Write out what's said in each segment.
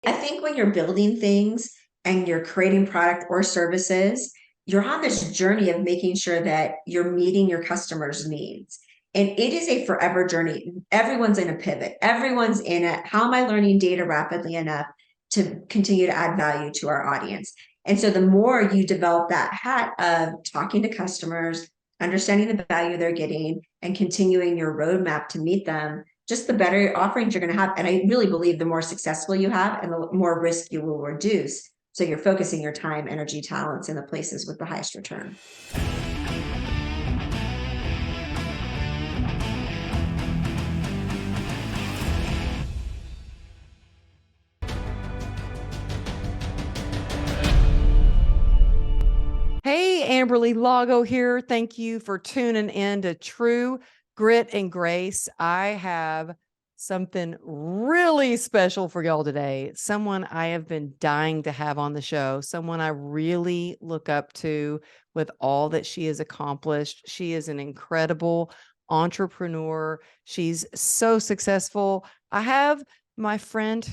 I think when you're building things and you're creating product or services, you're on this journey of making sure that you're meeting your customers' needs. And it is a forever journey. Everyone's in a pivot. Everyone's in it. How am I learning data rapidly enough to continue to add value to our audience? And so the more you develop that hat of talking to customers, understanding the value they're getting, and continuing your roadmap to meet them, just the better offerings you're going to have. And I really believe the more successful you have and the more risk you will reduce. So you're focusing your time, energy, talents in the places with the highest return. Hey, Amberly Lago here. Thank you for tuning in to True Grit and Grace. I have something really special for y'all today. Someone I have been dying to have on the show, someone I really look up to with all that she has accomplished. She is an incredible entrepreneur. She's so successful. I have my friend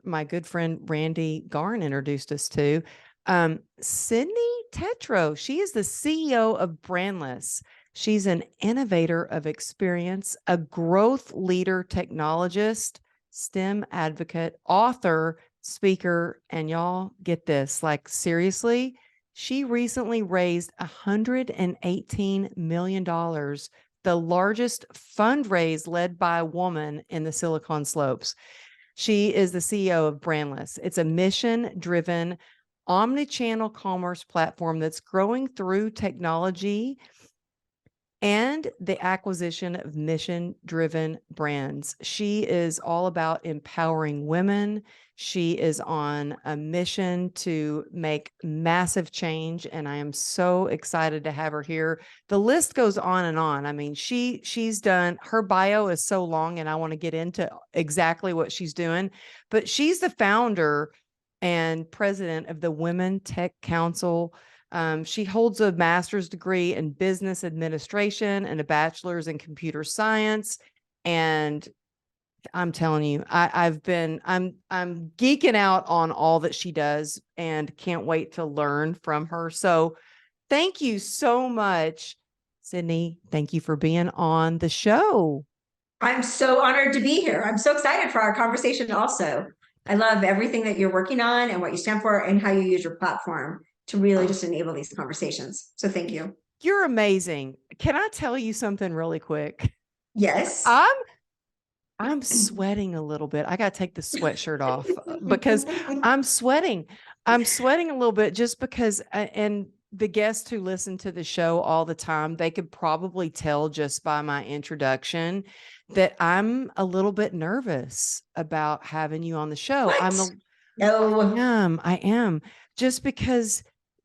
my good friend Randy Garn introduced us to. Cydni Tetro. She is the CEO of Brandless. She's an innovator of experience, a growth leader, technologist, STEM advocate, author, speaker, and y'all get this, like seriously, she recently raised $118 million, the largest fundraise led by a woman in the Silicon Slopes. She is the CEO of Brandless. It's a mission-driven omni-channel commerce platform that's growing through technology and the acquisition of mission-driven brands. She is all about empowering women. She is on a mission to make massive change, and I am so excited to have her here. The list goes on and on. I mean, she's done, her bio is so long, and I want to get into exactly what she's doing, but she's the founder and president of the Women Tech Council. She holds a master's degree in business administration and a bachelor's in computer science. And I'm telling you, I'm geeking out on all that she does and can't wait to learn from her. So thank you so much, Cydni. Thank you for being on the show. I'm so honored to be here. I'm so excited for our conversation also. I love everything that you're working on and what you stand for and how you use your platform to really just enable these conversations. So thank you. You're amazing. Can I tell you something really quick? Yes. I'm I'm sweating a little bit. I got to take the sweatshirt off because I'm sweating. I'm sweating a little bit just because, and the guests who listen to the show all the time, they could probably tell just by my introduction that I'm a little bit nervous about having you on the show. What? No. I am just because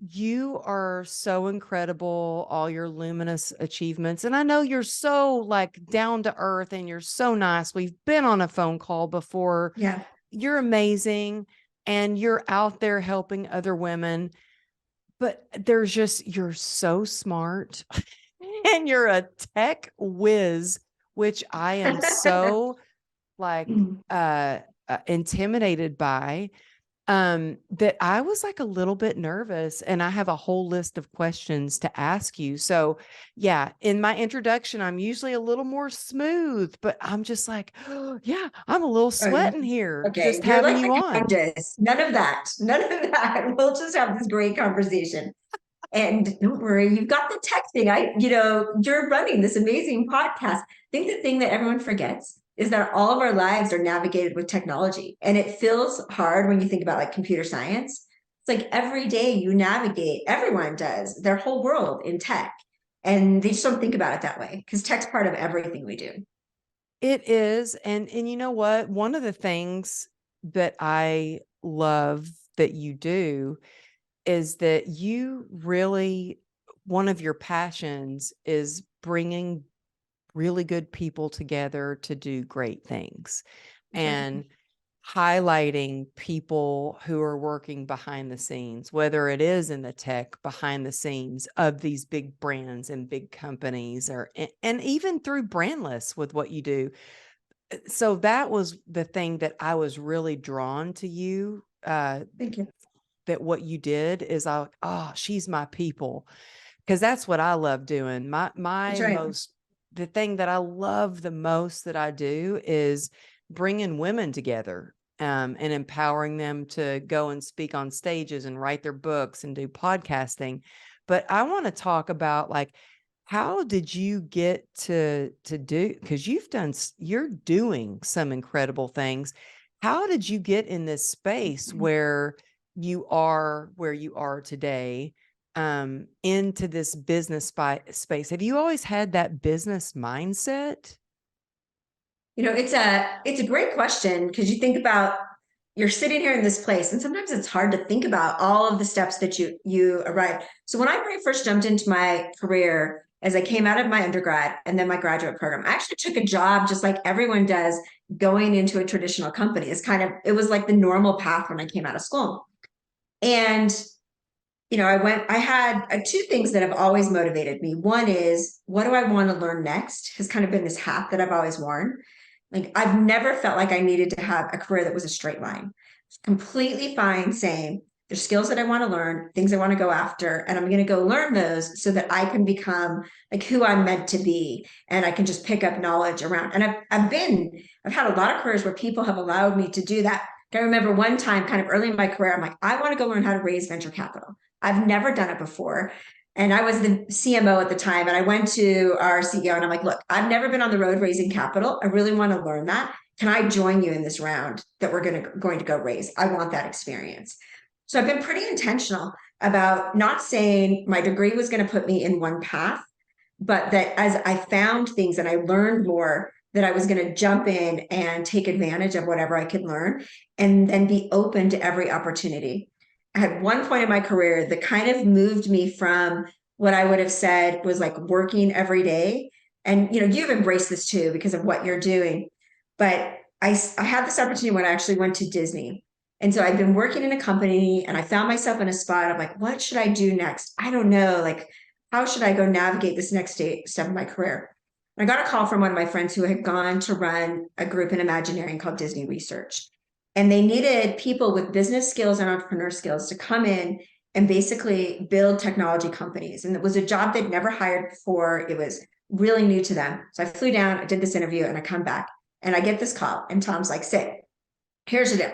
you are so incredible, all your luminous achievements. And I know you're so like down to earth and you're so nice. We've been on a phone call before. Yeah. You're amazing and you're out there helping other women. But you're so smart and you're a tech whiz, which I am so like intimidated by, that I was like a little bit nervous, and I have a whole list of questions to ask you. So yeah, in my introduction, I'm usually a little more smooth, but I'm just like, oh, yeah, I'm a little sweating here Okay, just you're having like you the on. Countess. None of that. None of that. We'll just have this great conversation. And don't worry, you've got the tech thing. You're running this amazing podcast. I think the thing that everyone forgets is that all of our lives are navigated with technology. And it feels hard when you think about like computer science. It's like every day you navigate, everyone does their whole world in tech. And they just don't think about it that way because tech's part of everything we do. It is. And you know what? One of the things that I love that you do is that you really, one of your passions is bringing really good people together to do great things and highlighting people who are working behind the scenes, whether it is in the tech behind the scenes of these big brands and big companies, or and even through Brandless with what you do. so that was the thing that I was really drawn to you. Thank you. That what you did is she's my people. Because that's what I love doing. That's right. The thing that I love the most that I do is bringing women together, and empowering them to go and speak on stages and write their books and do podcasting. But I want to talk about, like, how did you get to do, because you're doing some incredible things. How did you get in this space where you are today, into this business space? Have you always had that business mindset? It's a great question because you think about you're sitting here in this place, and sometimes it's hard to think about all of the steps that you arrived. So when I very first jumped into my career, as I came out of my undergrad and then my graduate program, I actually took a job just like everyone does, going into a traditional company. It was like the normal path when I came out of school. And I had two things that have always motivated me. One is, what do I want to learn next? Has kind of been this hat that I've always worn. Like, I've never felt like I needed to have a career that was a straight line. It's completely fine saying there's skills that I want to learn, things I want to go after, and I'm going to go learn those so that I can become like who I'm meant to be, and I can just pick up knowledge around. And I've had a lot of careers where people have allowed me to do that. I remember one time, kind of early in my career, I'm like, I want to go learn how to raise venture capital. I've never done it before. And I was the CMO at the time. And I went to our CEO and I'm like, look, I've never been on the road raising capital. I really want to learn that. Can I join you in this round that we're going to go raise? I want that experience. So I've been pretty intentional about not saying my degree was going to put me in one path, but that as I found things and I learned more, that I was going to jump in and take advantage of whatever I could learn and then be open to every opportunity. I had one point in my career that kind of moved me from what I would have said was like working every day. And you've embraced this too because of what you're doing. But I had this opportunity when I actually went to Disney. And so I've been working in a company and I found myself in a spot of like, what should I do next? I don't know. Like, how should I go navigate this next step of my career? I got a call from one of my friends who had gone to run a group in Imagineering called Disney Research. And they needed people with business skills and entrepreneur skills to come in and basically build technology companies. And it was a job they'd never hired before. It was really new to them. So I flew down, I did this interview, and I come back and I get this call. And Tom's like, Sid, here's the deal.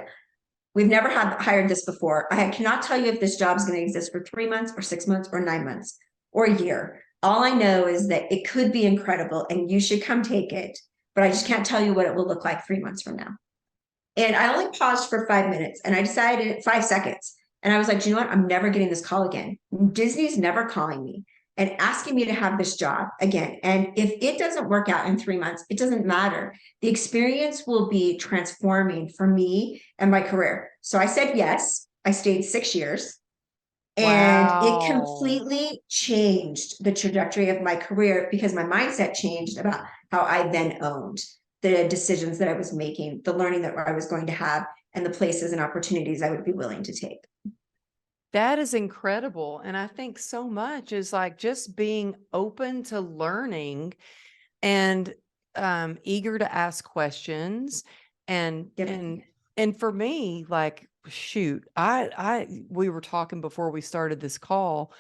We've never hired this before. I cannot tell you if this job is going to exist for 3 months or 6 months or 9 months or a year. All I know is that it could be incredible and you should come take it. But I just can't tell you what it will look like 3 months from now. And I only paused for 5 minutes and I decided 5 seconds. And I was like, you know what? I'm never getting this call again. Disney's never calling me and asking me to have this job again. And if it doesn't work out in 3 months, it doesn't matter. The experience will be transforming for me and my career. So I said yes. I stayed 6 years and it Wow. completely changed the trajectory of my career because my mindset changed about how I then owned the decisions that I was making, the learning that I was going to have, and the places and opportunities I would be willing to take. That is incredible. And I think so much is like just being open to learning, and eager to ask questions. And Yep. and for me, like, shoot, I we were talking before we started this call,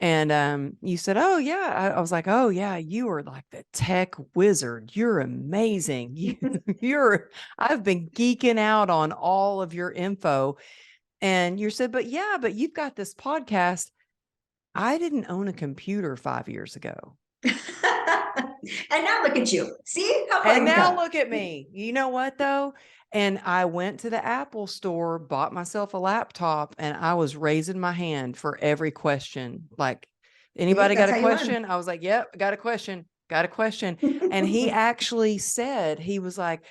and you said, oh yeah. I was like, oh yeah, you are like the tech wizard. You're amazing. You're I've been geeking out on all of your info. And you said, but yeah, but you've got this podcast. I didn't own a computer 5 years ago. And now look at you. See how far And you've now come. look at me. You know what though? And I went to the Apple store, bought myself a laptop, and I was raising my hand for every question. Like, See, anybody got that's a how you learn. question? I was like, yep, got a question. Got a question. And he actually said, he was like,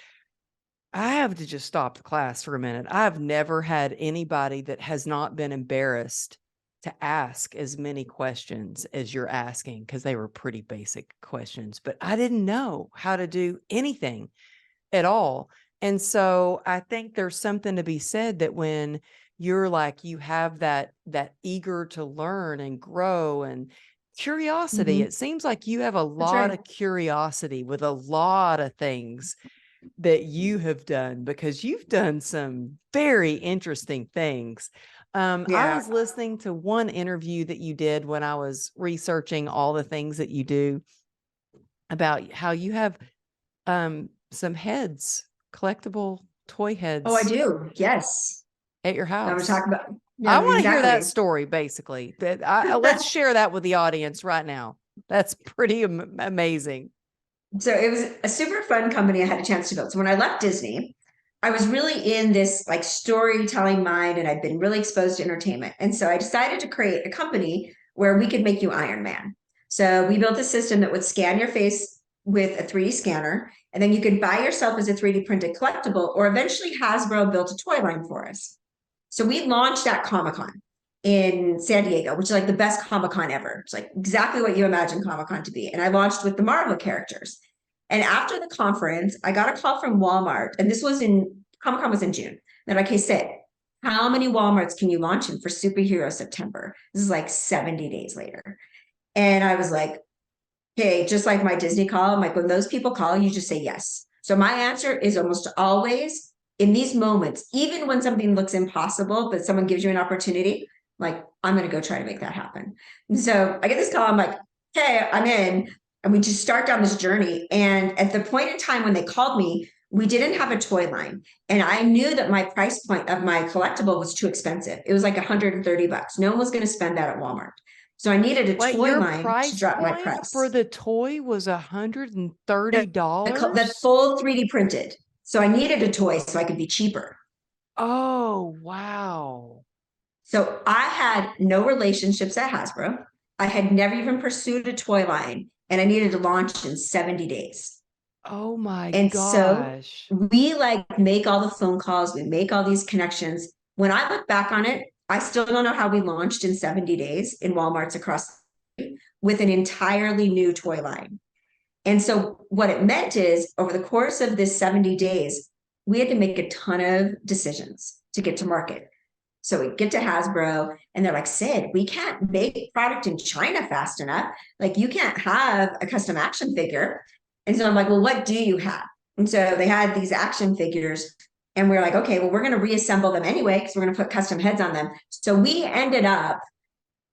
I have to just stop the class for a minute. I've never had anybody that has not been embarrassed to ask as many questions as you're asking, because they were pretty basic questions, but I didn't know how to do anything at all. And so I think there's something to be said that when you're like, you have that eager to learn and grow and curiosity, Mhm. it seems like you have a That's lot right. of curiosity with a lot of things. that you have done, because you've done some very interesting things. I Yeah. was listening to one interview that you did when I was researching all the things that you do, about how you have some heads, collectable toy Oh, I heads do. Yes. at your I'm gonna house. talk about, I yeah, want to hear that exactly. story, basically. Let's share that with the audience right now. That's pretty amazing. So it was a super fun company I had a chance to build. So when I left Disney, I was really in this like storytelling mind and I'd been really exposed to entertainment. And so I decided to create a company where we could make you Iron Man. So we built a system that would scan your face with a 3D scanner, and then you could buy yourself as a 3D printed collectible, or eventually Hasbro built a toy line for us. So we launched at Comic Con in San Diego, which is like the best Comic Con ever. It's like exactly what you imagine Comic Con to be. And I launched with the Marvel characters. And after the conference, I got a call from Walmart, and this was in Comic Con was in June. They're like, "Hey, Sid, how many Walmarts can you launch in for Superhero September?" This is like 70 days later. And I was like, "Hey, just like my Disney call, I'm like, when those people call, you just say yes." So my answer is almost always in these moments, even when something looks impossible, but someone gives you an opportunity, like, I'm going to go try to make that happen. And so I get this call, I'm like, "Hey, I'm in." And we just start down this journey. And at the point in time when they called me, we didn't have a toy line. And I knew that my price point of my collectible was too expensive. It was like $130. No one was going to spend that at Walmart. So I needed a Wait, toy your line to price drop my point for price. the toy was The $130? full 3D printed. So I needed a toy so I could be cheaper. Oh, wow. So I had no relationships at Hasbro. I had never even pursued a toy line, and I needed to launch in 70 days. Oh my And so gosh. we like make all the phone calls, we make all these connections. When I look back on it, I still don't know how we launched in 70 days in Walmarts across with an entirely new toy line. And so what it meant is over the course of this 70 days, we had to make a ton of decisions to get to market. So we get to Hasbro and they're like, "Sid, we can't make product in China fast enough. Like you can't have a custom action figure." And so I'm like, "Well, what do you have?" And so they had these action figures, and we are like, "Okay, well, we're going to reassemble them anyway because we're going to put custom heads on them." So we ended up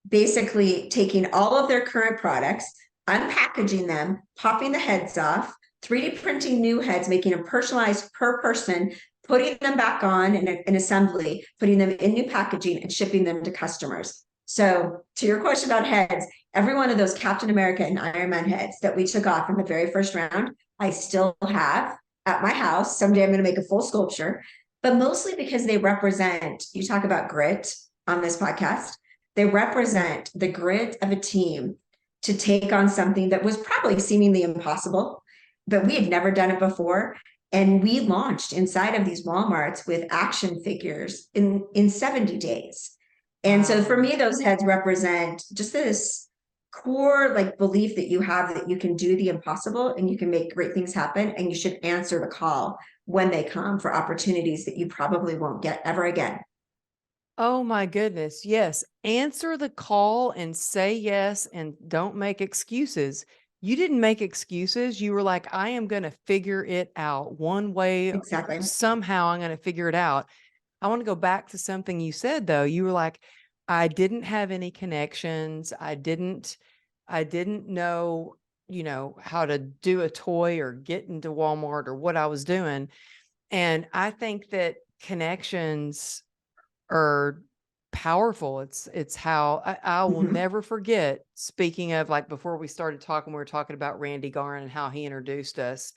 basically taking all of their current products, unpackaging them, popping the heads off, 3D printing new heads, making them personalized per person, putting them back on in assembly, putting them in new packaging, and shipping them to customers. So, to your question about heads, every one of those Captain America and Iron Man heads that we took off in the very first round, I still have at my house. Someday I'm going to make a full sculpture, but mostly because they represent, you talk about grit on this podcast, they represent the grit of a team to take on something that was probably seemingly impossible, but we had never done it before. And we launched inside of these Walmarts with action figures in 70 days. And so for Wow. me, those heads represent just this core like belief that you have that you can do the impossible and you can make great things happen. And you should answer the call when they come for opportunities that you probably won't get ever again. Oh my goodness. Yes. Answer the call and say yes and don't make excuses. You didn't make excuses. You were like, I am going to figure it out one way. Exactly. Somehow I'm going to figure it out. I want to go back to something you said though. You were like, I didn't have any connections. I didn't know, how to do a toy or get into Walmart or what I was doing. And I think that connections are powerful. It's how I will Mhm. never forget. Speaking of, like, before we started talking, we were talking about Randy Garn and how he introduced us.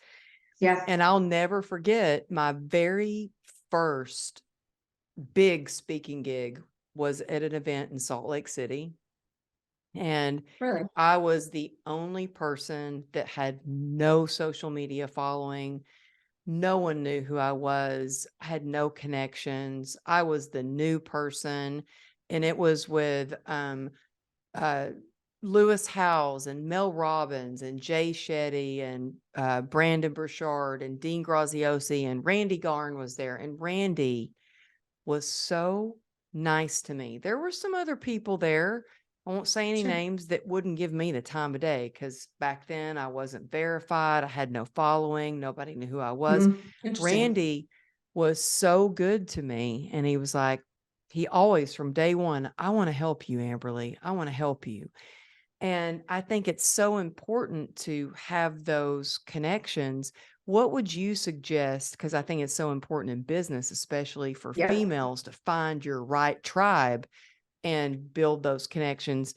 Yeah. And I'll never forget my very first big speaking gig was at an event in Salt Lake City. And Really. I was the only person that had no social media following. No one knew who I was. I had no connections. I was the new person. And it was with uh, Lewis Howes and Mel Robbins and Jay Shetty and Brandon Burchard and Dean Graziosi, and Randy Garn was there. And Randy was so nice to me. There were some other people there, I won't say any Sure. names, that wouldn't give me the time of day, because back then I wasn't verified. I had no following. Nobody knew who I was. Interesting. Randy was so good to me. And he was like, he always from day one, I want to help you, Amberly. I want to help you. And I think it's so important to have those connections. What would you suggest? Because I think it's so important in business, especially for Yep. females, to find your right tribe and build those connections.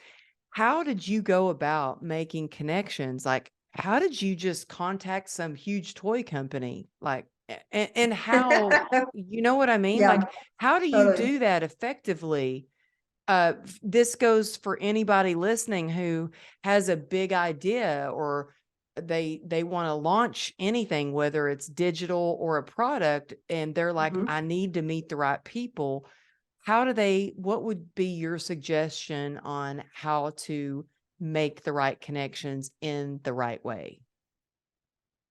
How did you go about making connections? Like, how did you just contact some huge toy company? Like, and how, you know what I mean? Yeah, Like, how do you totally. do that effectively? This goes for anybody listening who has a big idea, or they want to launch anything, whether it's digital or a product, and they're like, Mhm. I need to meet the right people. How do they, what would be your suggestion on how to make the right connections in the right way?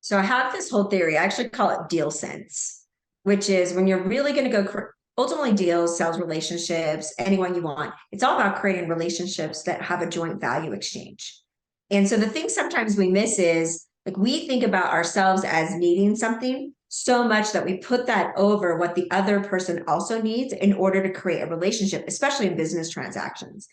So I have this whole theory. I actually call it deal sense, which is when you're really going to go ultimately deals, sales relationships, anyone you want. It's all about creating relationships that have a joint value exchange. And so the thing sometimes we miss is like we think about ourselves as needing something so much that we put that over what the other person also needs in order to create a relationship, especially in business transactions.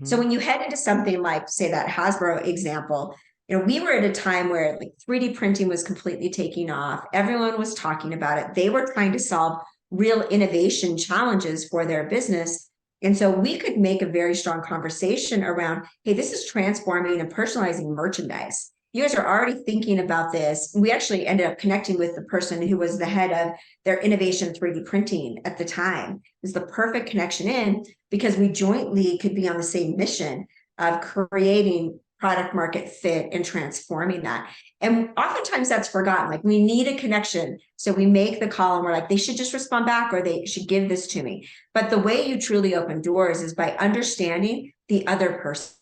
So Hmm. when you head into something like, say, that Hasbro example, we were at a time where like 3D printing was completely taking off. Everyone was talking about it. They were trying to solve real innovation challenges for their business. And so we could make a very strong conversation around, hey, this is transforming and personalizing merchandise. You guys are already thinking about this. We actually ended up connecting with the person who was the head of their innovation 3D printing at the time. It was the perfect connection in because we jointly could be on the same mission of creating product market fit and transforming that. And oftentimes that's forgotten. Like we need a connection. So we make the call and we're like, they should just respond back or they should give this to me. But the way you truly open doors is by understanding the other person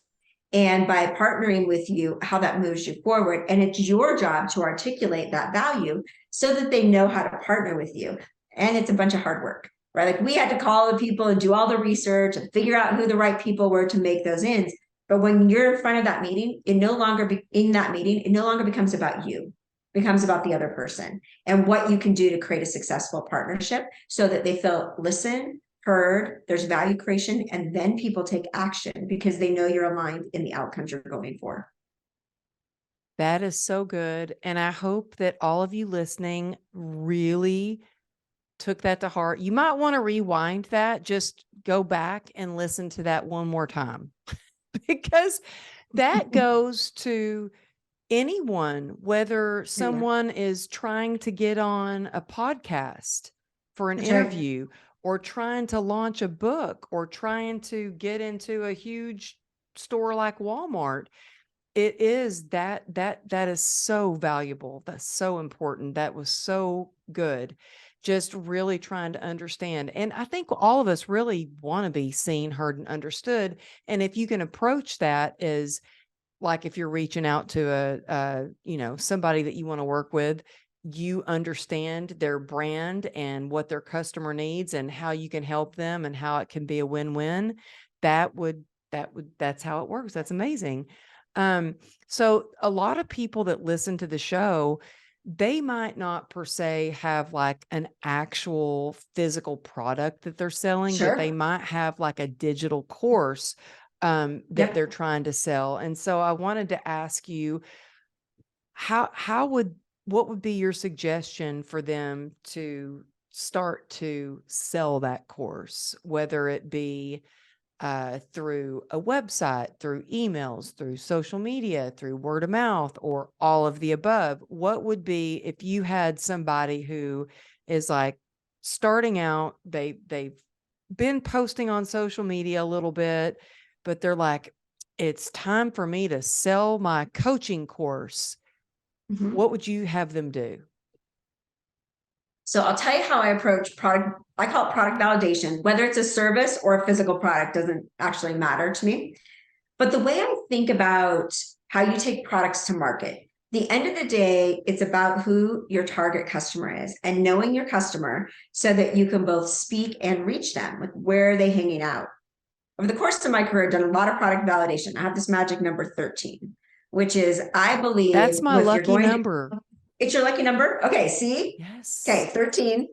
and by partnering with you, how that moves you forward. And it's your job to articulate that value so that they know how to partner with you. And it's a bunch of hard work, right? Like we had to call the people and do all the research and figure out who the right people were to make those ends. But when you're in front of that meeting, it no longer in that meeting, it no longer becomes about you. It becomes about the other person and what you can do to create a successful partnership so that they feel listened, heard, there's value creation, and then people take action because they know you're aligned in the outcomes you're going for. That is so good. And I hope that all of you listening really took that to heart. You might want to rewind that, just go back and listen to that one more time, because that goes to anyone, whether Yeah, someone is trying to get on a podcast for an that's right. interview, or trying to launch a book, or trying to get into a huge store like Walmart. It is that is so valuable. That's so important. That was so good. Just really trying to understand. And I think all of us really want to be seen, heard, and understood. And if you can approach that as, like, if you're reaching out to somebody that you want to work with, you understand their brand and what their customer needs and how you can help them and how it can be a win-win. That's how it works. That's amazing. Um, so a lot of people that listen to the show, they might not per se have like an actual physical product that they're selling, but they Sure. might have like a digital course that they're Yep. trying to sell. And so I wanted to ask you, how would, what would be your suggestion for them to start to sell that course, whether it be through a website, through emails, through social media, through word of mouth, or all of the above? What would be, if you had somebody who is like starting out, they've been posting on social media a little bit, but they're like, it's time for me to sell my coaching course. Mhm. What would you have them do? So I'll tell you how I approach product. I call it product validation, whether it's a service or a physical product doesn't actually matter to me. But the way I think about how you take products to market, the end of the day, it's about who your target customer is and knowing your customer so that you can both speak and reach them. Like where are they hanging out? over the course of my career, I've done a lot of product validation. I have this magic number 13, which is I believe That's my if you're lucky going to, number. it's your lucky number. Okay, see? Okay, Yes. 13.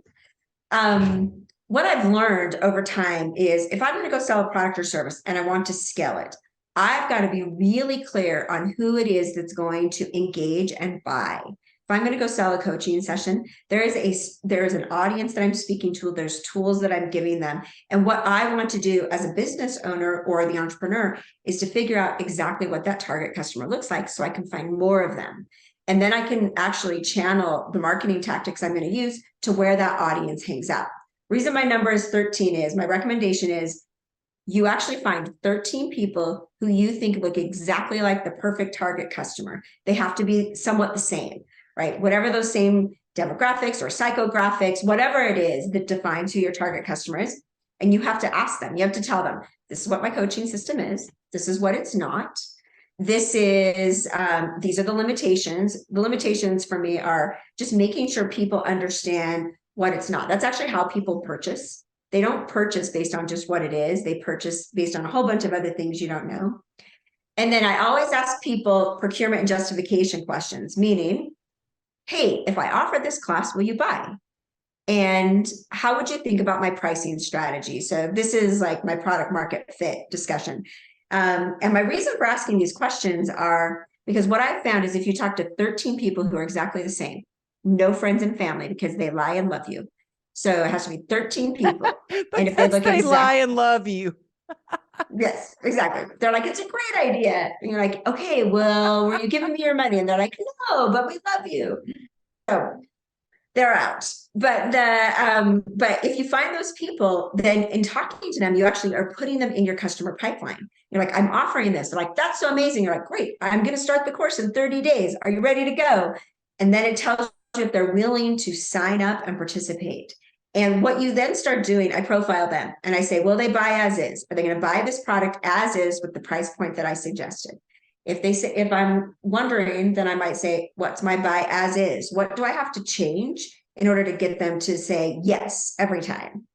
What I've learned over time is if I'm going to go sell a product or service and I want to scale it, I've got to be really clear on who it is that's going to engage and buy. If I'm going to go sell a coaching session, there is an audience that I'm speaking to, there's tools that I'm giving them. And what I want to do as a business owner or the entrepreneur is to figure out exactly what that target customer looks like so I can find more of them. And then I can actually channel the marketing tactics I'm going to use to where that audience hangs out. Reason my number is 13 is my recommendation is you actually find 13 people who you think look exactly like the perfect target customer. They have to be somewhat the same, right? Whatever those same demographics or psychographics, whatever it is that defines who your target customer is. And you have to ask them, you have to tell them, this is what my coaching system is. This is what it's not. These are the limitations. The limitations for me are just making sure people understand what it's not. That's actually how people purchase. They don't purchase based on just what it is. They purchase based on a whole bunch of other things you don't know. And then I always ask people procurement and justification questions, meaning, hey, if I offer this class, will you buy? And how would you think about my pricing strategy? So this is like my product market fit discussion. And my reason for asking these questions are because what I've found is if you talk to 13 people who are exactly the same, no friends and family because they lie and love you. So it has to be 13 people. And if they Because look they lie exact, and love you. yes, exactly. They're like, it's a great idea. And you're like, okay, well, were you giving me your money? And they're like, no, but we love you. So they're out. But if you find those people, then in talking to them, you actually are putting them in your customer pipeline. You're like, I'm offering this. They're like, that's so amazing. You're like, great, I'm going to start the course in 30 days. Are you ready to go? And then it tells you if they're willing to sign up and participate. And what you then start doing, I profile them and I say, will they buy as is? Are they going to buy this product as is with the price point that I suggested? If they say, if I'm wondering, then I might say, what's my buy as is? What do I have to change in order to get them to say yes every time?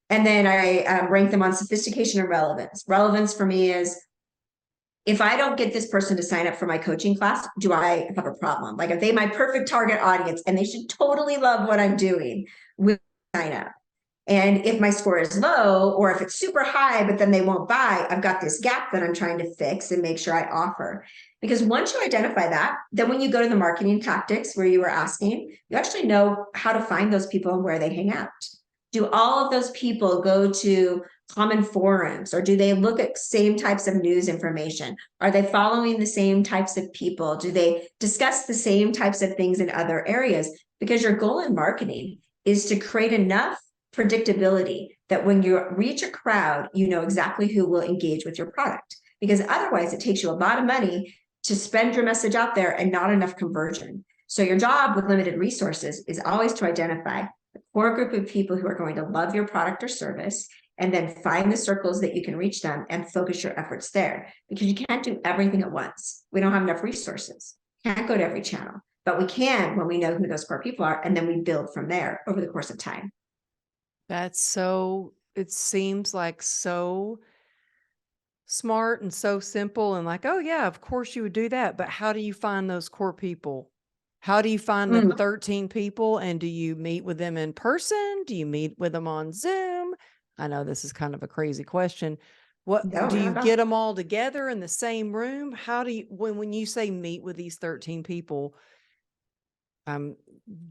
And then I rank them on sophistication and relevance. Relevance for me is if I don't get this person to sign up for my coaching class, do I have a problem? Like, if they my perfect target audience and they should totally love what I'm doing, will sign up. And if my score is low or if it's super high, but then they won't buy, I've got this gap that I'm trying to fix and make sure I offer. Because once you identify that, then when you go to the marketing tactics where you were asking, you actually know how to find those people and where they hang out. Do all of those people go to common forums or do they look at same types of news information? Are they following the same types of people? Do they discuss the same types of things in other areas? Because your goal in marketing is to create enough predictability that when you reach a crowd, you know exactly who will engage with your product. Because otherwise, it takes you a lot of money to spend your message out there and not enough conversion. So your job with limited resources is always to identify the core group of people who are going to love your product or service, and then find the circles that you can reach them and focus your efforts there. Because you can't do everything at once. We don't have enough resources. Can't go to every channel, but we can when we know who those core people are, and then we build from there over the course of time. That's so, it seems like so smart and so simple and like, oh yeah, of course you would do that. But how do you find those core people? How do you find the 13 people? And do you meet with them in person? Do you meet with them on Zoom? I know this is kind of a crazy question. What No, do not you at get all. them all together in the same room? How do you, when you say meet with these 13 people, I'm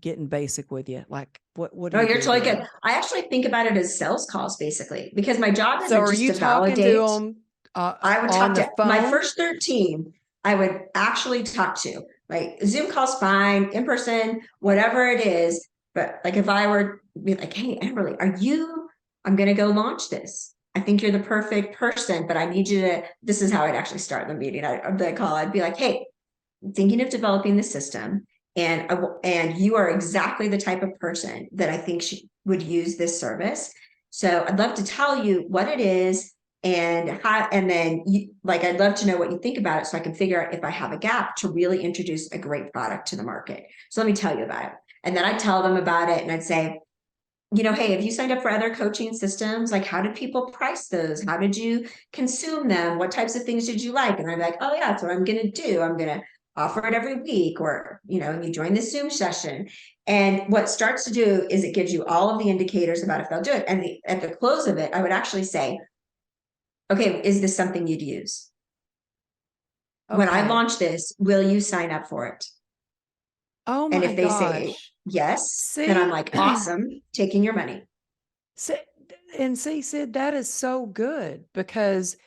getting basic with you. Like what do No, you you're do totally good. there? I actually think about it as sales calls basically, because my job So isn't are just you to talking to validate. them I would on talk the to my phone? first 13, I would actually talk to. Like Zoom calls fine, in person, whatever it is. But like if I were to be like, hey, Amberly, I'm gonna go launch this. I think you're the perfect person, but I need you to, this is how I'd actually start the meeting. The call, I'd be like, hey, thinking of developing the system, and you are exactly the type of person that I think would use this service. So I'd love to tell you what it is and how, and then like I'd love to know what you think about it so I can figure out if I have a gap to really introduce a great product to the market. So let me tell you about it. And then I'd tell them about it and I'd say, hey, have you signed up for other coaching systems? Like, how did people price those? How did you consume them? What types of things did you like? And I'm like, oh yeah, that's what I'm going to do. I'm going to offer it every week, or, you join the Zoom session. And what starts to do is it gives you all of the indicators about if they'll do it. And at the close of it, I would actually say, okay, is this something you'd use? When I Okay. launch this, will you sign up for it? Oh And my if they say gosh. yes, then I'm See? like, awesome, taking your money. See, and see, Sid, that is so good because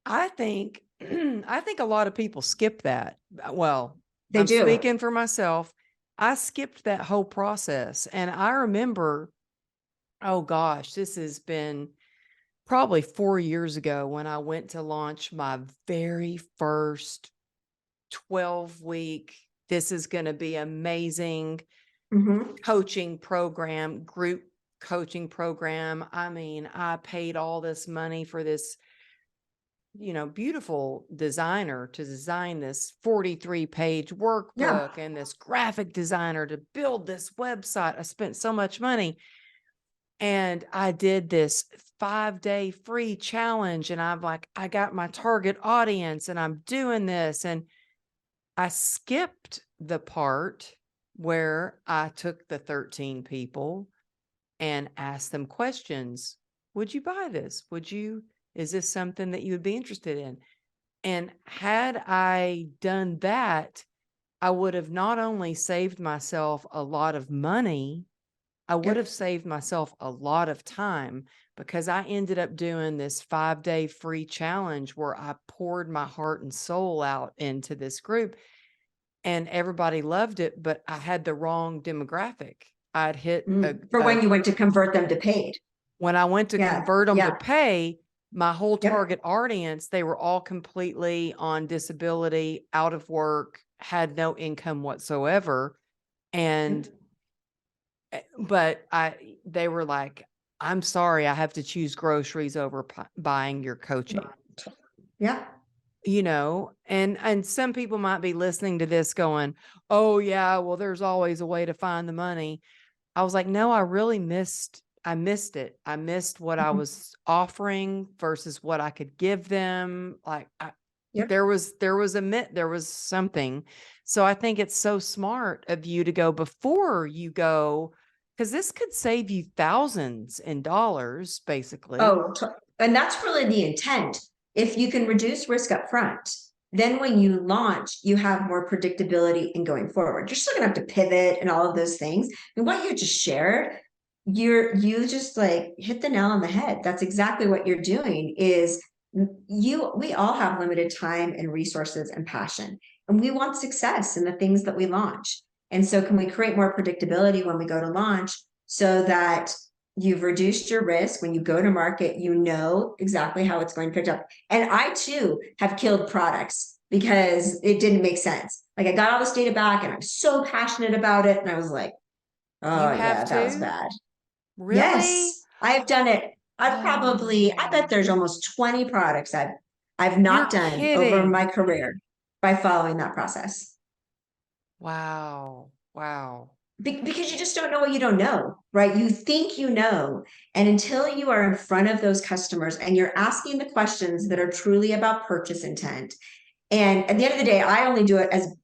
I think I think a lot of people skip that. Well, They I'm do. speaking for myself. I skipped that whole process. And I remember, oh gosh, this has been probably 4 years ago when I went to launch my very first 12-week, this is going to be amazing Mhm. coaching program, group coaching program. I mean, I paid all this money for this, beautiful designer to design this 43-page Yeah. workbook and this graphic designer to build this website. I spent so much money and I did this 5-day free challenge. And I'm like, I got my target audience and I'm doing this. And I skipped the part where I took the 13 people and asked them questions. Would you buy this? Is this something that you would be interested in? And had I done that, I would have not only saved myself a lot of money, I would have Yep. saved myself a lot of time because I ended up doing this 5-day free challenge where I poured my heart and soul out into this group and everybody loved it, but I had the wrong demographic. I'd hit For when you went to convert them to paid. when I went to Yeah. convert them to Yeah. pay, my whole Yep. target audience, they were all completely on disability, out of work, had no income whatsoever. And, Yep. but they were like, I'm sorry, I have to choose groceries over buying your coaching. Yeah. And some people might be listening to this going, oh yeah, well, there's always a way to find the money. I was like, no, I missed it. I missed what I Mhm. was offering versus what I could give them. Like Yep. there was something. So I think it's so smart of you to go before you go, because this could save you thousands in dollars, basically. And that's really the intent. If you can reduce risk up front, then when you launch, you have more predictability in going forward. You're still gonna have to pivot and all of those things. And what you just shared, you just like hit the nail on the head. That's exactly what you're doing is we all have limited time and resources and passion, and we want success in the things that we launch. And so can we create more predictability when we go to launch so that you've reduced your risk when you go to market, you know exactly how it's going to pick up. And I too have killed products because it didn't make sense. Like I got all this data back and I'm so passionate about it. And I was like, You oh have yeah, that was to? bad. Really? Yes, I've done it. I bet Oh, there's almost 20 products I've you're not done over my kidding. career by following that process. Wow. Wow. Because you just don't know what you don't know, right? You think you know. And until you are in front of those customers and you're asking the questions that are truly about purchase intent. And at the end of the day, I only do it as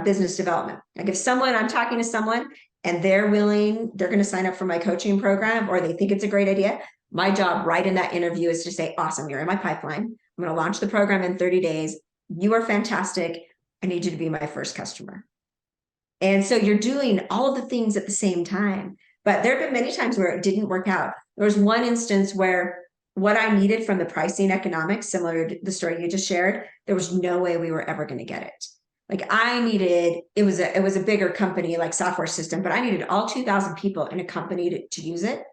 business development. Like if I'm talking to someone and they're going to sign up for my coaching program or they think it's a great idea. My job right in that interview is to say, awesome, you're in my pipeline. I'm going to launch the program in 30 days. You are fantastic. I need you to be my first customer. And so you're doing all of the things at the same time. But there have been many times where it didn't work out. There was one instance where what I needed from the pricing economics, similar to the story you just shared, there was no way we were ever going to get it. Like I needed, it was a bigger company like software system, but I needed all 2,000 people in a company to use it.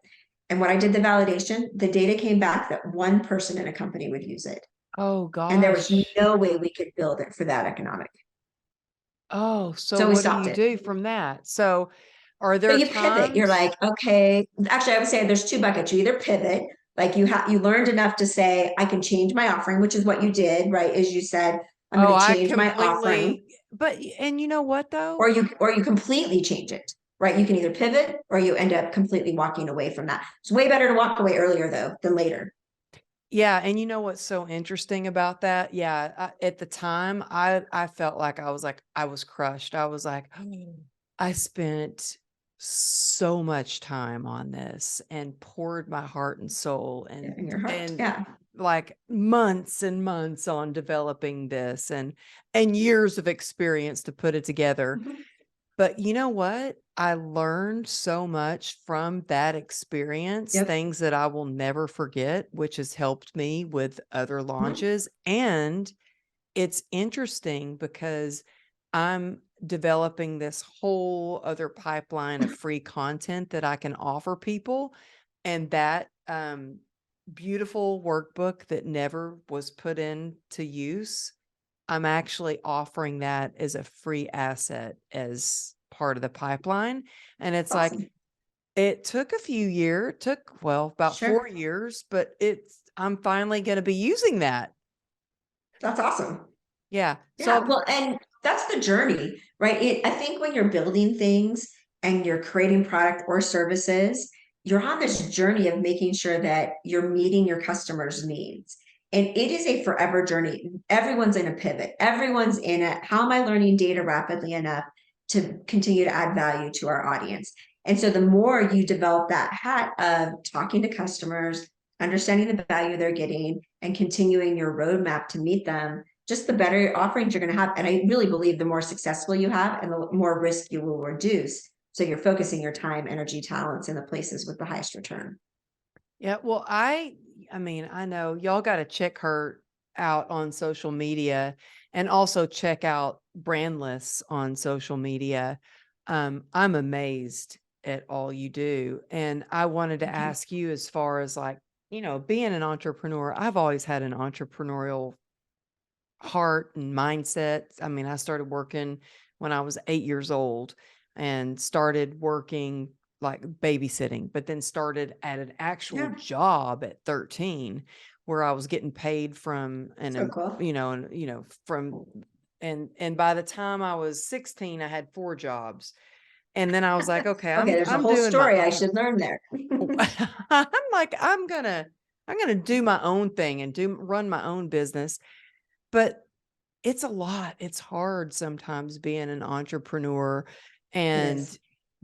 And when I did the validation, the data came back that one person in a company would use it. Oh And there was gosh. no way we could build it for that economic. Oh, so So we what do stopped you it. do from that? So are But there you pivot. You're times? like, okay, actually, I would say there's two buckets. You either pivot, like you learned enough to say, I can change my offering, which is what you did, right? As you said, I'm Oh, going to I change my offering, completely, and you know what though? or you completely change it, right? You can either pivot or you end up completely walking away from that. It's way better to walk away earlier though than later. Yeah, and you know what's so interesting about that? Yeah, at the time, I felt like I was crushed. I was like, I spent so much time on this and poured my heart and soul Yeah, in your heart. and Yeah. like months and months on developing this and years of experience to put it together. Mhm. But you know what? I learned so much from that experience, Yep. things that I will never forget, which has helped me with other Mhm. launches. And it's interesting because I'm developing this whole other pipeline of free content that I can offer people. And that beautiful workbook that never was put into use, I'm actually offering that as a free asset as part of the pipeline. And it's like, Awesome. it took a few years, took, well, about Sure. 4 years, but I'm finally going to be using that. That's awesome. Yeah. So Yeah, well, and that's the journey, right? I think when you're building things and you're creating product or services, you're on this journey of making sure that you're meeting your customers' needs. And it is a forever journey. Everyone's in a pivot. Everyone's in it. How am I learning data rapidly enough to continue to add value to our audience? And so the more you develop that hat of talking to customers, understanding the value they're getting, and continuing your roadmap to meet them, just the better offerings you're going to have. And I really believe the more successful you have and the more risk you will reduce. So you're focusing your time, energy, talents in the places with the highest return. yeah, well, I mean, I know y'all got to check her out on social media and also check out Brandless on social media. I'm amazed at all you do. And I wanted to Thank you. ask you, as far as like, being an entrepreneur, I've always had an entrepreneurial heart and mindset. I mean, I started working when I was 8 years old and started working like babysitting, but then started at an actual Yeah, job at 13 where I was getting paid from so cool. from and by the time I was 16, I had 4 jobs. And then I was like, okay, Okay, there's a I'm whole doing my story I own. should learn there. I'm like, I'm gonna do my own thing and do run my own business. But it's a lot. It's hard sometimes being an entrepreneur It and is.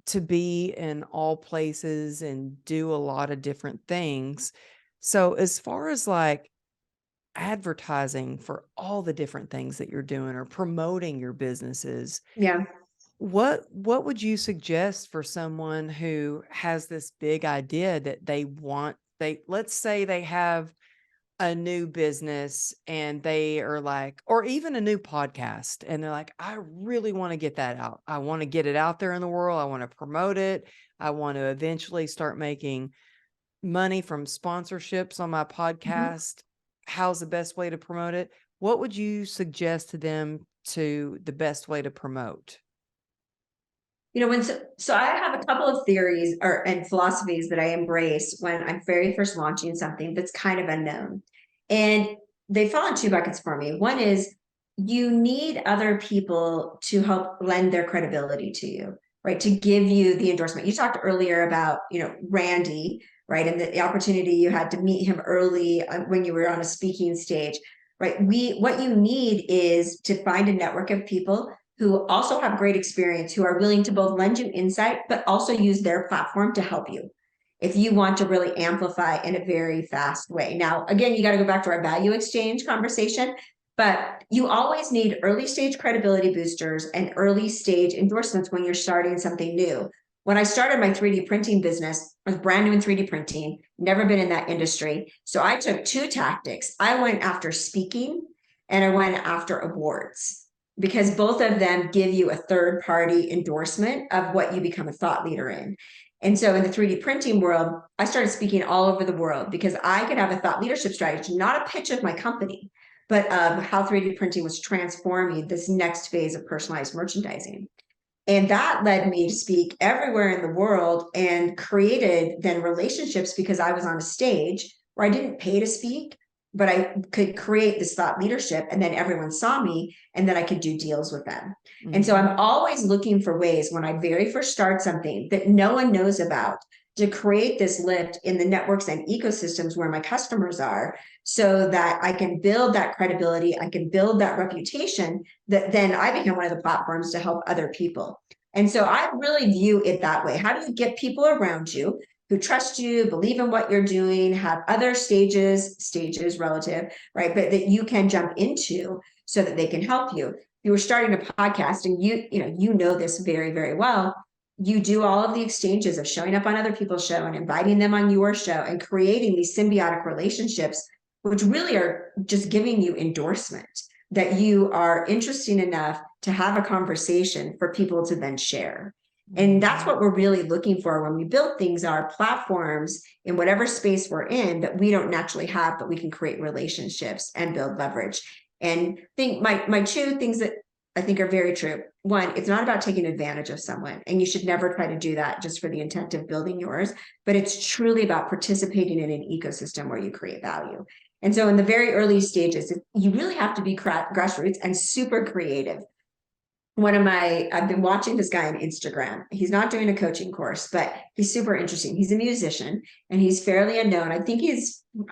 to be in all places and do a lot of different things. So as far as like advertising for all the different things that you're doing or promoting your businesses, Yeah. what would you suggest for someone who has this big idea that they let's say they have a new business and they are like, or even a new podcast, and they're like, I really want to get that out. I want to get it out there in the world. I want to promote it. I want to eventually start making money from sponsorships on my Mhm. podcast. How's the best way to promote it? What would you suggest to them to the best way to promote? So I have a couple of theories or and philosophies that I embrace when I'm very first launching something that's kind of unknown. And they fall in two buckets for me. One is you need other people to help lend their credibility to you, right? To give you the endorsement. You talked earlier about, Randy, right? And the opportunity you had to meet him early when you were on a speaking stage, right? What you need is to find a network of people who also have great experience, who are willing to both lend you insight, but also use their platform to help you if you want to really amplify in a very fast way. Now, again, you got to go back to our value exchange conversation, but you always need early stage credibility boosters and early stage endorsements when you're starting something new. When I started my 3D printing business, I was brand new in 3D printing, never been in that industry. So I took two tactics. I went after speaking and I went after awards because both of them give you a third party endorsement of what you become a thought leader in. And so in the 3D printing world, I started speaking all over the world because I could have a thought leadership strategy, not a pitch of my company, but of how 3D printing was transforming this next phase of personalized merchandising. And that led me to speak everywhere in the world and created then relationships because I was on a stage where I didn't pay to speak, but I could create this thought leadership, and then everyone saw me, and then I could do deals with them. And so I'm always looking for ways when I very first start something that no one knows about to create this lift in the networks and ecosystems where my customers are, so that I can build that credibility, I can build that reputation, that then I become one of the platforms to help other people. And so I really view it that way. How do you get people around you who trust you, believe in what you're doing, have other stages relative, right? But that you can jump into so that they can help you. If you were starting a podcast and you know this very, very well, you do all of the exchanges of showing up on other people's show and inviting them on your show and creating these symbiotic relationships, which really are just giving you endorsement that you are interesting enough to have a conversation for people to then share. And that's what we're really looking for when we build things, are platforms in whatever space we're in that we don't naturally have, but we can create relationships and build leverage. And think my two things that I think are very true. One, it's not about taking advantage of someone, and you should never try to do that just for the intent of building yours, but it's truly about participating in an ecosystem where you create value. And so in the very early stages, you really have to be grassroots and super creative. I've been watching this guy on Instagram. He's not doing a coaching course, but he's super interesting. He's a musician and he's fairly unknown. I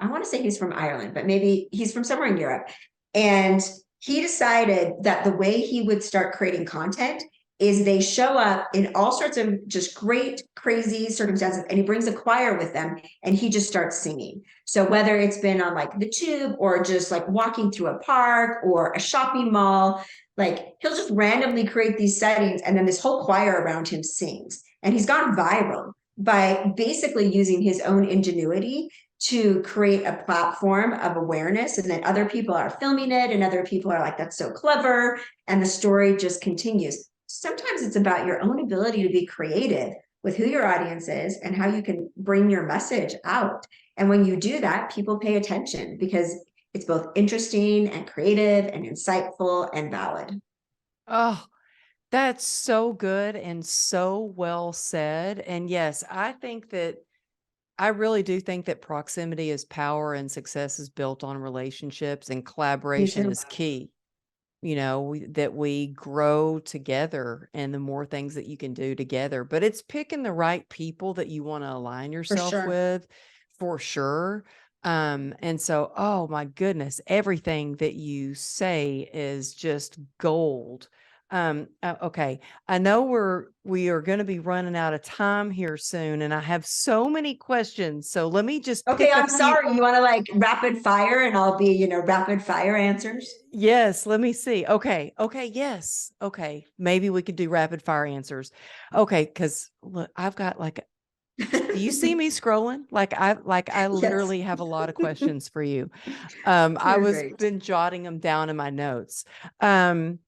want to say he's from Ireland, but maybe he's from somewhere in Europe. And he decided that the way he would start creating content is they show up in all sorts of just great, crazy circumstances, and he brings a choir with them and he just starts singing. So whether it's been on like the tube or just like walking through a park or a shopping mall, like he'll just randomly create these settings and then this whole choir around him sings. And he's gone viral by basically using his own ingenuity to create a platform of awareness. And then other people are filming it and other people are like, that's so clever. And the story just continues. Sometimes it's about your own ability to be creative with who your audience is and how you can bring your message out. And when you do that, people pay attention because it's both interesting and creative and insightful and valid. Oh, that's so good and so well said. And yes, I really do think that proximity is power and success is built on relationships, and Me collaboration too. is key. That we grow together, and the more things that you can do together, but it's picking the right people that you want to align For yourself sure. with, for sure. And so, oh my goodness, everything that you say is just gold. Okay. I know we are going to be running out of time here soon, and I have so many questions. So let me just Okay, pick a I'm few. sorry. You want to like rapid fire and I'll be, rapid fire answers? Yes, let me see. Okay. Okay. Yes. Okay. Maybe we could do rapid fire answers. Okay. Because look, I've got like, do you see me scrolling? I Yes, literally have a lot of questions for you. I you're was great. been jotting them down in my notes. Um,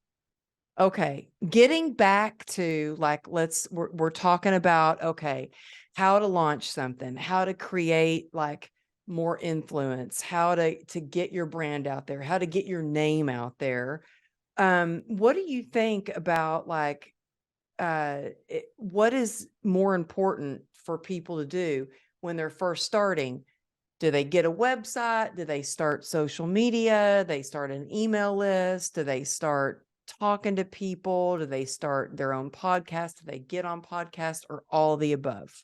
okay. Getting back to like, we're talking about, okay, how to launch something, how to create like more influence, how to get your brand out there, how to get your name out there. What do you think about like what is more important for people to do when they're first starting? Do they get a website? Do they start social media? They start an email list? Do they start talking to people? Do they start their own podcast? Do they get on podcast, or all the above?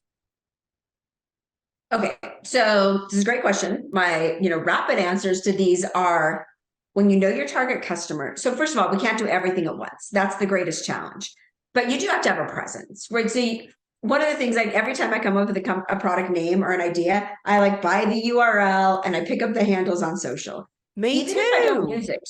Okay, so this is a great question. My, rapid answers to these are when you know your target customer. So first of all, we can't do everything at once. That's the greatest challenge. But you do have to have a presence, right? So one of the things, like every time I come up with a product name or an idea, I like buy the URL and I pick up the handles on social. Me Even if I don't too. use it,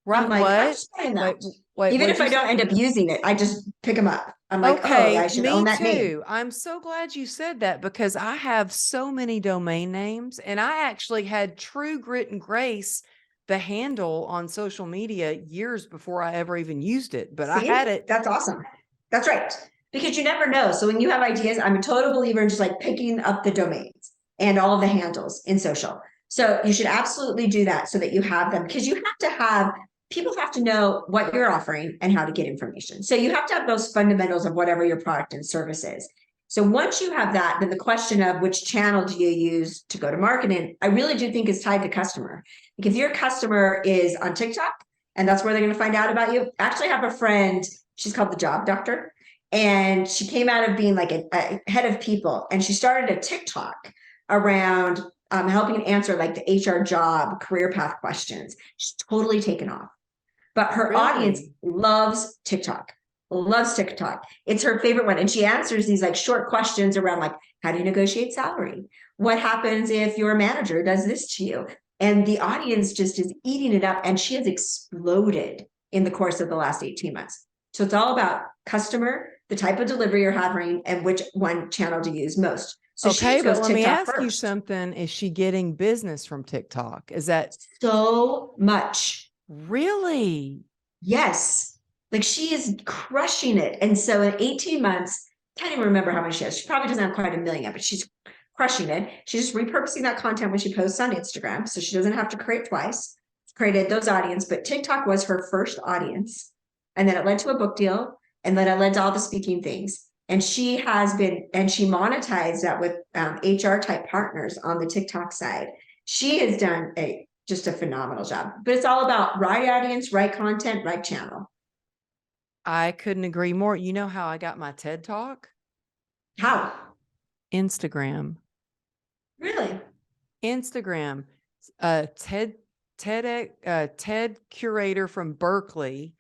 I'm Right. like, I'm What? just saying Wait, that. wait, Even what'd if you I don't say? end up using it, I just pick them up. I'm like, oh, yeah, I Okay, should own me that name. too. I'm so glad you said that, because I have so many domain names, and I actually had True Grit and Grace, the handle on social media, years before I ever even used it, but I had See, it. that's awesome. That's right. Because you never know. So when you have ideas, I'm a total believer in just like picking up the domains and all of the handles in social. So you should absolutely do that so that you have them, because people have to know what you're offering and how to get information. So you have to have those fundamentals of whatever your product and service is. So once you have that, then the question of which channel do you use to go to marketing, I really do think is tied to customer. Like if your customer is on TikTok and that's where they're going to find out about you. I actually have a friend, she's called the Job Doctor, and she came out of being like a head of people, and she started a TikTok around helping answer like the HR job career path questions. She's totally taken off, but her audience Really? loves TikTok. Loves TikTok. It's her favorite one. And she answers these like short questions around like, how do you negotiate salary? What happens if your manager does this to you? And the audience just is eating it up. And she has exploded in the course of the last 18 months. So it's all about customer, the type of delivery you're having, and which one channel to use most. So she Okay, but goes let me TikTok ask you first. something. Is she getting business from TikTok? Is that So much. really? Yes. Like she is crushing it. And so in 18 months, can't even remember how many she has. She probably doesn't have quite a million yet, but she's crushing it. She's just repurposing that content when she posts on Instagram. So she doesn't have to create twice. Created those audience, but TikTok was her first audience. And then it led to a book deal. And then it led to all the speaking things. And she has been, and she monetized that with HR type partners on the TikTok side. She has done a just a phenomenal job. But it's all about right audience, right content, right channel. I couldn't agree more. You know how I got my TED Talk? How? Instagram. Really? Instagram. TED curator from Berkeley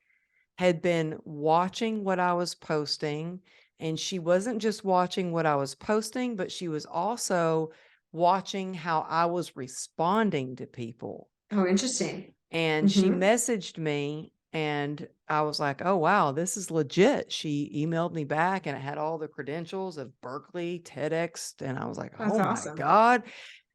had been watching what I was posting, and she wasn't just watching what I was posting, but she was also watching how I was responding to people. Oh, interesting. And she Mm-hmm. messaged me, and I was like, "Oh, wow, this is legit." She emailed me back, and it had all the credentials of Berkeley, TEDx, and I was like, That's "Oh my awesome. God."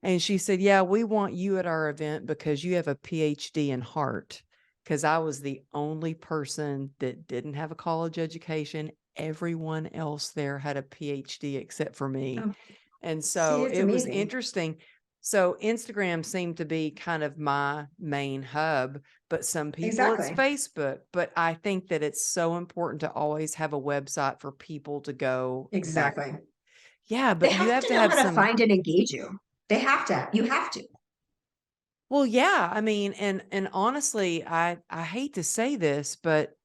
And she said, "Yeah, we want you at our event because you have a PhD in heart." Because I was the only person that didn't have a college education. Everyone else there had a PhD except for me. Oh, And see, so it's it was amazing. interesting. So Instagram seemed to be kind of my main hub, but some people it's Exactly. Facebook. But I think that it's so important to always have a website for people to go back. Exactly. Yeah, They but you have have to to know have how to some. find and engage you. They have to. You have to. Well, yeah, I mean, and honestly, I hate to say this, but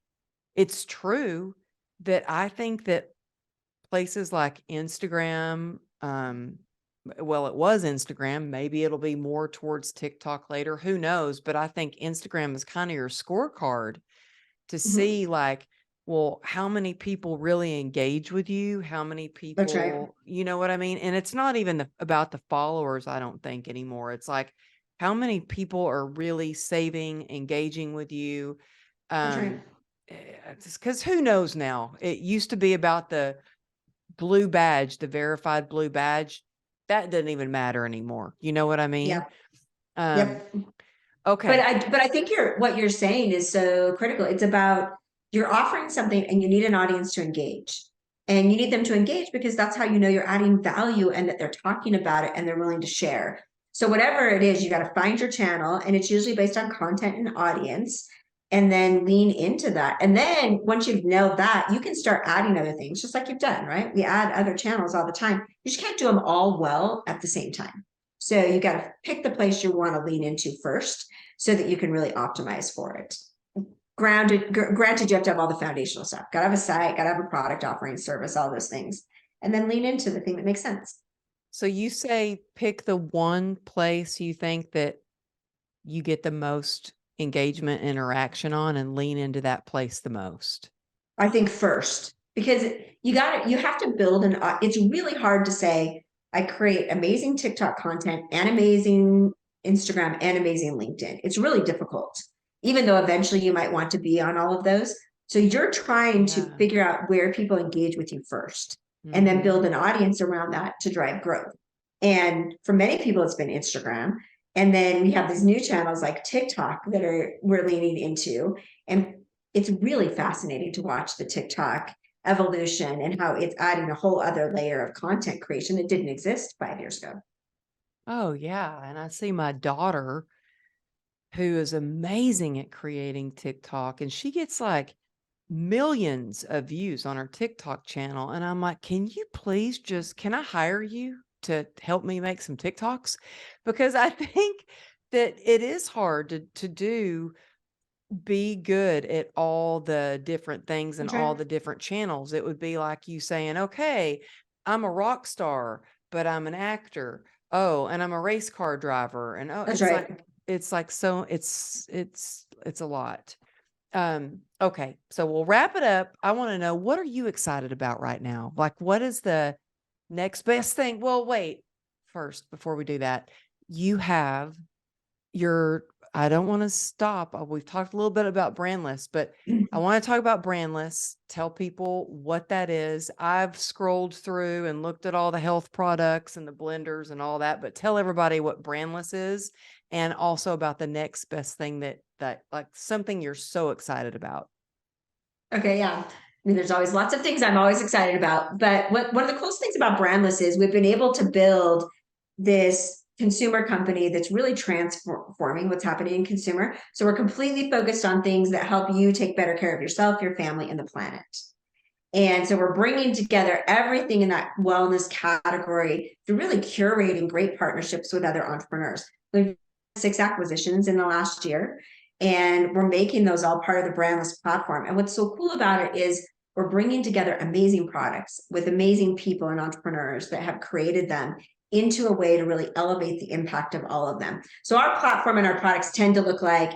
it's true that I think that places like Instagram, well, it was Instagram. Maybe it'll be more towards TikTok later. Who knows? But I think Instagram is kind of your scorecard to Mhm. see, like, well, how many people really engage with you? How many That's right. people, you know what I mean? And it's not even about the followers, I don't think anymore. It's like, how many people are really saving, engaging with you? That's right. Um, because who knows now? It used to be about the blue badge, the verified blue badge, that doesn't even matter anymore. You know what I mean? Yeah. Um, Yep. But okay. I think what you're saying is so critical. It's about you're offering something and you need an audience to engage. And you need them to engage because that's how you know you're adding value and that they're talking about it and they're willing to share. So whatever it is, you got to find your channel and it's usually based on content and audience and then lean into that. And then once you've nailed that, you can start adding other things just like you've done, right? We add other channels all the time. You just can't do them all well at the same time. So you got to pick the place you want to lean into first so that you can really optimize for it. Granted, you have to have all the foundational stuff. Got to have a site, got to have a product offering, service, all those things, and then lean into the thing that makes sense. So you say pick the one place you think that you get the most engagement interaction on and lean into that place the most. I think first because you have to build it's really hard to say I create amazing TikTok content and amazing Instagram and amazing LinkedIn. It's really difficult, even though eventually you might want to be on all of those. So you're trying to Yeah. figure out where people engage with you first and then Mm-hmm. build an audience around that to drive growth. And for many people, it's been Instagram. And then we have these new channels like TikTok that we're leaning into. And it's really fascinating to watch the TikTok evolution and how it's adding a whole other layer of content creation that didn't exist 5 years ago. Oh, yeah. And I see my daughter who is amazing at creating TikTok, and she gets like millions of views on her TikTok channel. And I'm like, can I hire you to help me make some TikToks? Because I think that it is hard to be good at all the different things and That's all right. the different channels. It would be like you saying, okay, I'm a rock star, but I'm an actor. Oh, and I'm a race car driver. And oh, That's right. it's a lot. Okay, so we'll wrap it up. I want to know, what are you excited about right now? Like, what is the next best thing? Well, wait, first, before we do that, you have your, I don't want to stop. We've talked a little bit about brandless, but I want to talk about brandless. Tell people what that is. I've scrolled through and looked at all the health products and the blenders and all that, but tell everybody what brandless is, and also about the next best thing that like something you're so excited about. Okay, yeah. I mean, there's always lots of things I'm always excited about. But one of the coolest things about Brandless is we've been able to build this consumer company that's really transforming what's happening in consumer. So we're completely focused on things that help you take better care of yourself, your family, and the planet. And so we're bringing together everything in that wellness category through really curating great partnerships with other entrepreneurs. We've had 6 acquisitions in the last year, and we're making those all part of the Brandless platform. And what's so cool about it is we're bringing together amazing products with amazing people and entrepreneurs that have created them into a way to really elevate the impact of all of them. So our platform and our products tend to look like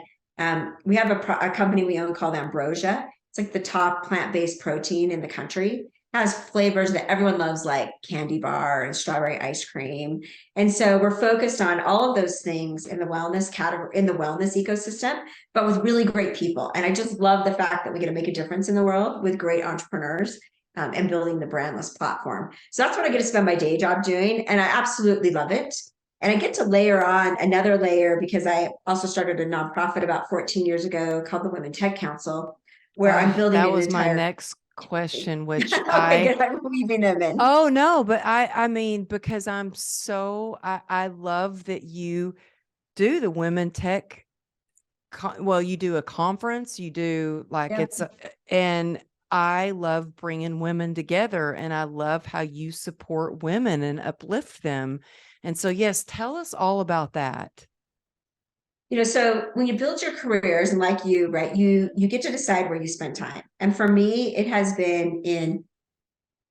we have a company we own called Ambrosia. It's like the top plant-based protein in the country. It has flavors that everyone loves, like candy bar and strawberry ice cream. And so we're focused on all of those things in the wellness category, in the wellness ecosystem, but with really great people. And I just love the fact that we get to make a difference in the world with great entrepreneurs, and building the Brandless platform. So that's what I get to spend my day job doing. And I absolutely love it. And I get to layer on another layer because I also started a nonprofit about 14 years ago called the Women Tech Council, where I'm building That an was my entire. next question, which Okay, good. I'm weaving them in. oh no, but I mean, because I love that you do the women tech. Well, you do a conference, you do like Yeah. and I love bringing women together, and I love how you support women and uplift them. And so, yes, tell us all about that. So when you build your careers, and like you, right, you get to decide where you spend time. And for me, it has been in,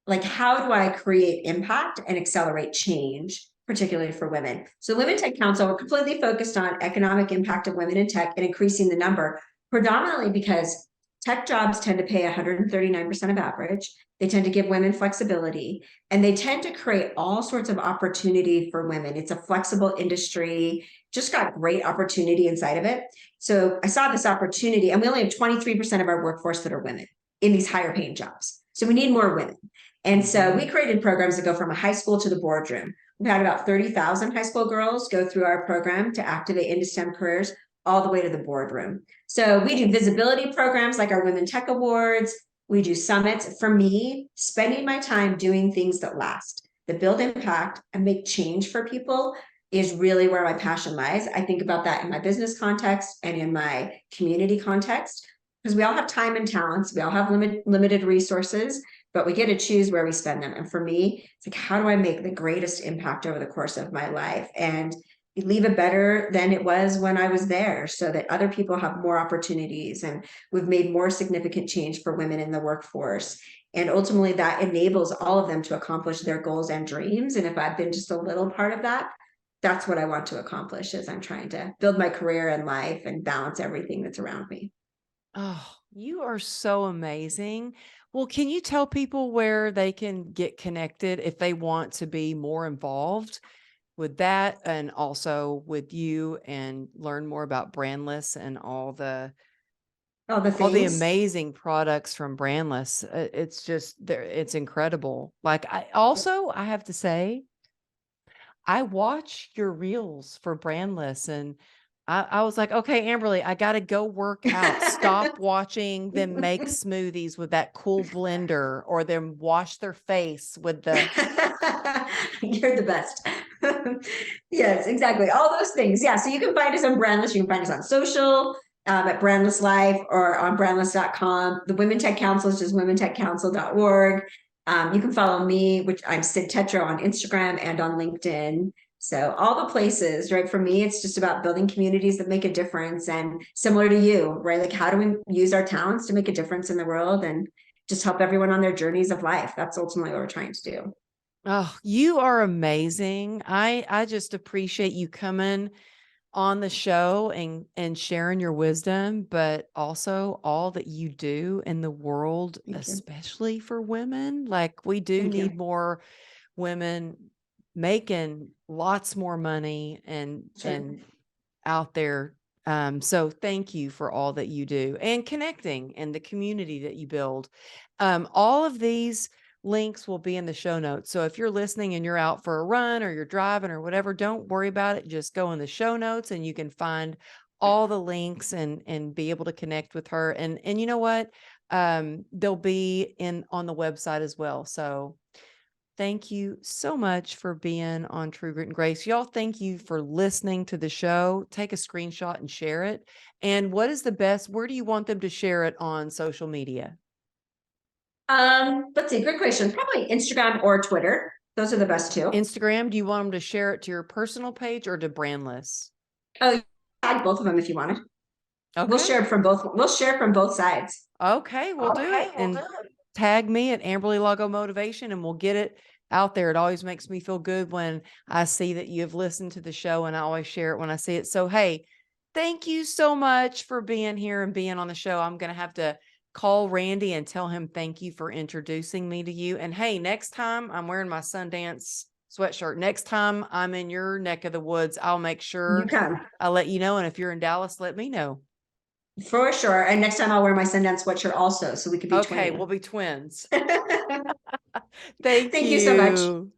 like, how do I create impact and accelerate change, particularly for women? So Women Tech Council, we're completely focused on economic impact of women in tech and increasing the number, predominantly because tech jobs tend to pay 139% of average. They tend to give women flexibility, and they tend to create all sorts of opportunity for women. It's a flexible industry, just got great opportunity inside of it. So I saw this opportunity, and we only have 23% of our workforce that are women in these higher paying jobs. So we need more women. And so we created programs that go from a high school to the boardroom. We've had about 30,000 high school girls go through our program to activate into STEM careers all the way to the boardroom. So we do visibility programs like our Women Tech Awards. We do summits. For me, spending my time doing things that last, that build impact and make change for people is really where my passion lies. I think about that in my business context and in my community context, because we all have time and talents. We all have limited resources, but we get to choose where we spend them. And for me, it's like, how do I make the greatest impact over the course of my life and leave it better than it was when I was there, so that other people have more opportunities, and we've made more significant change for women in the workforce. And ultimately that enables all of them to accomplish their goals and dreams. And if I've been just a little part of that, that's what I want to accomplish, as I'm trying to build my career and life and balance everything that's around me. Oh, you are so amazing. Well, can you tell people where they can get connected if they want to be more involved with that, and also with you, and learn more about Brandless and All the all the things. amazing products from Brandless? It's just there, it's incredible. Like, I have to say, I watch your reels for Brandless, and I was like, okay, Amberly, I got to go work out. Stop watching them make smoothies with that cool blender, or them wash their face with the. You're the best. Yes, exactly. All those things. Yeah. So you can find us on Brandless. You can find us on social. at Brandless Life or on brandless.com. The Women Tech Council is just womentechcouncil.org. You can follow me, which I'm Cydni Tetro on Instagram and on LinkedIn. So all the places, right? For me, it's just about building communities that make a difference and similar to you, right? Like how do we use our talents to make a difference in the world and just help everyone on their journeys of life? That's ultimately what we're trying to do. Oh, you are amazing. I just appreciate you coming on the show and sharing your wisdom, but also all that you do in the world, Thank you. especially for women. Like we do Thank you. need more women making lots more money Sure. and out there. So thank you for all that you do and connecting and the community that you build. All of these links will be in the show notes. So if you're listening and you're out for a run or you're driving or whatever, don't worry about it. Just go in the show notes and you can find all the links and be able to connect with her. And you know what? They'll be in on the website as well. So thank you so much for being on True Grit and Grace. Y'all, thank you for listening to the show. Take a screenshot and share it. And what is the best? Where do you want them to share it on social media? Let's see, good question. Probably Instagram or Twitter. Those are the best two. Instagram, do you want them to share it to your personal page or to Brandless? Oh, tag both of them if you wanted. We'll Okay. share from both. We'll share from both sides. Okay, we'll do it. And tag me at Amberly Lago Motivation and we'll get it out there. It always makes me feel good when I see that you've listened to the show, and I always share it when I see it. So, hey, thank you so much for being here and being on the show. I'm going to have to call Randy and tell him thank you for introducing me to you. And hey, next time I'm wearing my Sundance sweatshirt. Next time I'm in your neck of the woods, I'll make You sure can. I'll let you know. And if you're in Dallas, let me know. For sure. And next time I'll wear my Sundance sweatshirt also, so we could be Okay, we'll twinning. be twins. Thank Thank you so much. you.